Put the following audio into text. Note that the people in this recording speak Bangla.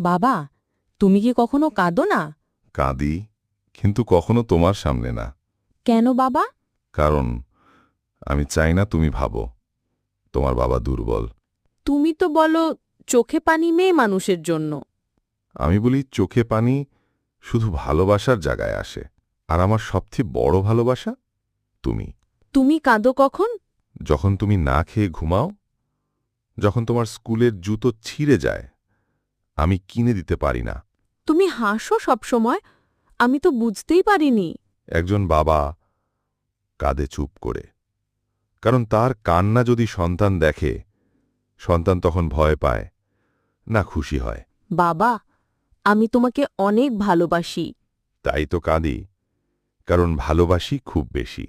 বাবা, তুমি কি কখনো কাঁদো না? কাঁদি, কিন্তু কখনো তোমার সামনে না। কেন বাবা? কারণ আমি চাই না তুমি ভাবো তোমার বাবা দুর্বল। তুমি তো বলো চোখে পানি মেয়ে মানুষের জন্য। আমি বলি চোখে পানি শুধু ভালোবাসার জায়গায় আসে, আর আমার সবচেয়ে বড় ভালোবাসা তুমি। তুমি কাঁদো কখন? যখন তুমি না খেয়ে ঘুমাও, যখন তোমার স্কুলের জুতো ছিঁড়ে যায়, আমি কিনে দিতে পারি না। তুমি হাসো সবসময়, আমি তো বুঝতেই পারিনি। একজন বাবা কাঁদে চুপ করে, কারণ তার কান্না যদি সন্তান দেখে, সন্তান তখন ভয় পায় না খুশি হয়। বাবা, আমি তোমাকে অনেক ভালোবাসি। তাই তো কাঁদি, কারণ ভালোবাসি খুব বেশি।